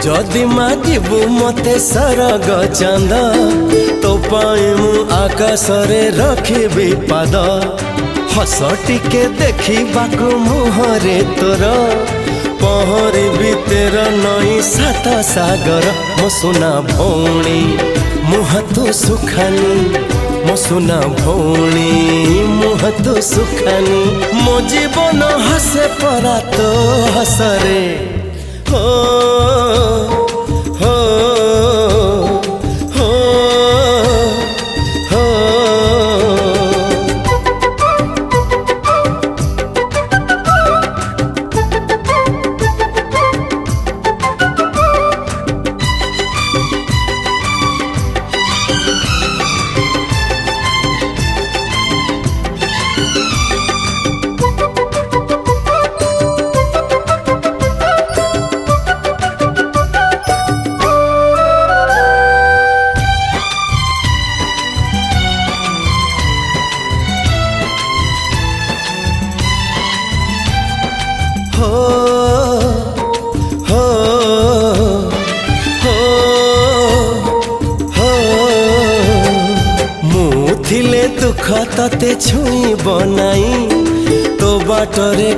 जदि मागिबू मते सरग चांद तो पाई मु आकाश रे रखिबी पाद हस टिके देखिबाकू मुहरे तोर पहरिबी तेर नई सात सागर मो सुना भौणी मुह तू सुखानी मो सुना भौणी मुह तू सुखानी मो जीवन हसे परा तो हसरे हो हो हो हो दुख तते छुई बनाई तो बाटरे